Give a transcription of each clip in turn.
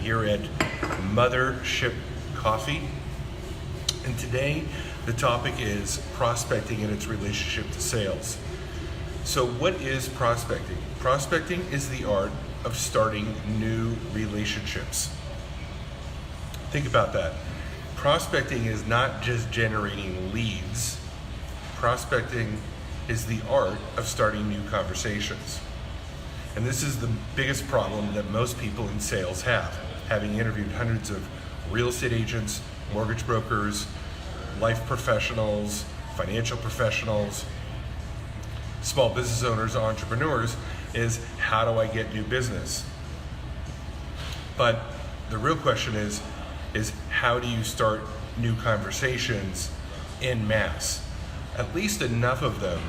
here at Mothership Coffee. And today the topic is prospecting and its relationship to sales. So what is prospecting? Prospecting is the art of starting new relationships. Think about that. Prospecting is not just generating leads. Prospecting is the art of starting new conversations. And this is the biggest problem that most people in sales have. Having interviewed hundreds of real estate agents, mortgage brokers, life professionals, financial professionals, small business owners, entrepreneurs, is how do I get new business? But the real question is how do you start new conversations en masse? At least enough of them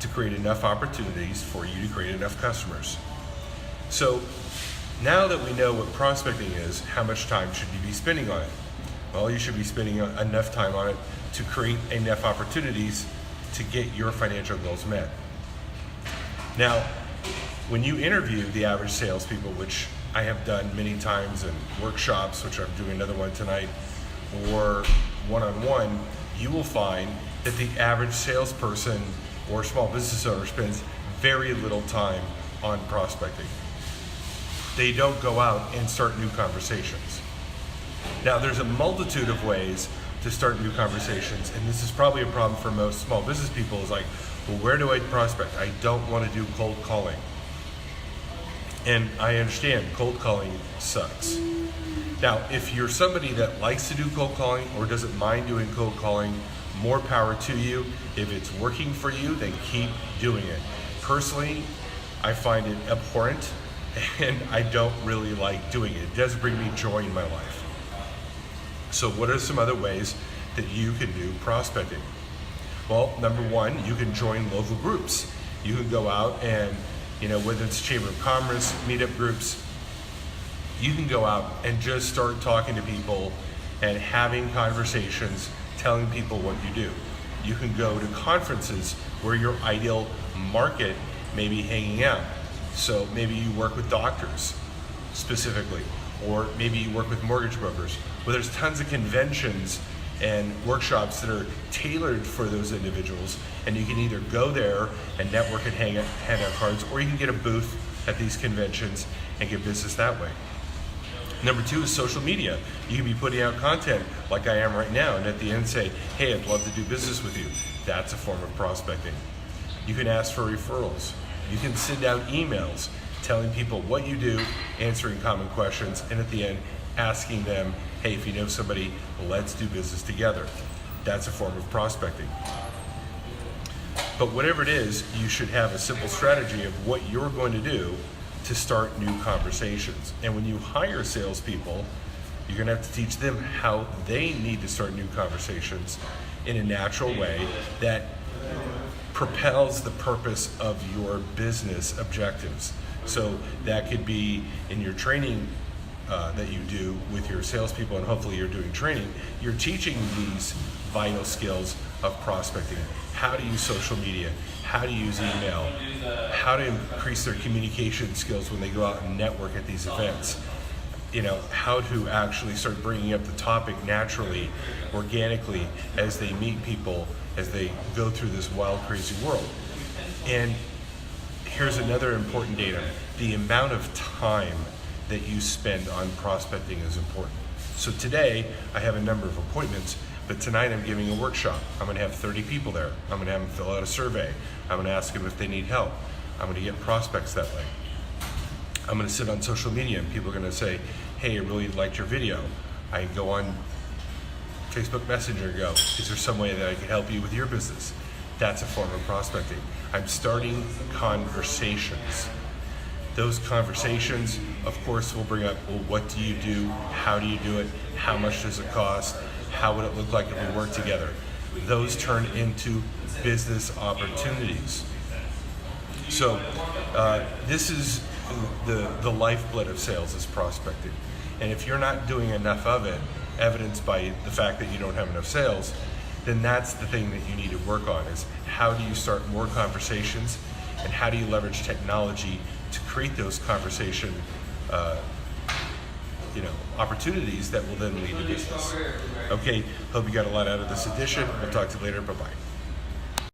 to create enough opportunities for you to create enough customers. So now that we know what prospecting is, how much time should you be spending on it? Well, you should be spending enough time on it to create enough opportunities to get your financial goals met. Now, when you interview the average salespeople, which I have done many times in workshops, which I'm doing another one tonight, or one-on-one, you will find that the average salesperson or small business owner spends very little time on prospecting. They don't go out and start new conversations. Now, there's a multitude of ways to start new conversations, and this is probably a problem for most small business people, is like, well, where do I prospect? I don't want to do cold calling. And I understand cold calling sucks. Now, if you're somebody that likes to do cold calling or doesn't mind doing cold calling, more power to you. If it's working for you, then keep doing it. Personally, I find it abhorrent and I don't really like doing it. It doesn't bring me joy in my life. So what are some other ways that you can do prospecting? Well, number one, you can join local groups. You can go out and, whether it's Chamber of Commerce, meetup groups, you can go out and just start talking to people and having conversations, telling people what you do. You can go to conferences where your ideal market may be hanging out. So maybe you work with doctors specifically, or maybe you work with mortgage brokers, where there's tons of conventions and workshops that are tailored for those individuals, and you can either go there and network and hand out cards, or you can get a booth at these conventions and get business that way. Number two is social media. You can be putting out content like I am right now, and at the end say, hey, I'd love to do business with you. That's a form of prospecting. You can ask for referrals. You can send out emails telling people what you do, answering common questions, and at the end, asking them, hey, if you know somebody, let's do business together. That's a form of prospecting. But whatever it is, you should have a simple strategy of what you're going to do to start new conversations. And when you hire salespeople, you're gonna have to teach them how they need to start new conversations in a natural way that propels the purpose of your business objectives. So that could be in your training that you do with your salespeople, and hopefully you're doing training, you're teaching these vital skills of prospecting. How to use social media, how to use email, how to increase their communication skills when they go out and network at these events. How to actually start bringing up the topic naturally, organically, as they meet people, as they go through this wild, crazy world. And here's another important data. The amount of time that you spend on prospecting is important. So today, I have a number of appointments, but tonight I'm giving a workshop. I'm gonna have 30 people there. I'm gonna have them fill out a survey. I'm gonna ask them if they need help. I'm gonna get prospects that way. I'm gonna sit on social media and people are gonna say, hey, I really liked your video. I go on Facebook Messenger and go, is there some way that I can help you with your business? That's a form of prospecting. I'm starting conversations. Those conversations, of course, will bring up, well, what do you do? How do you do it? How much does it cost? How would it look like if we work together? Those turn into business opportunities. So this is the lifeblood of sales, is prospecting. And if you're not doing enough of it, evidenced by the fact that you don't have enough sales, then that's the thing that you need to work on, is how do you start more conversations, and how do you leverage technology to create those conversation opportunities that will then lead to business. Okay, hope you got a lot out of this edition. We'll talk to you later. Bye-bye.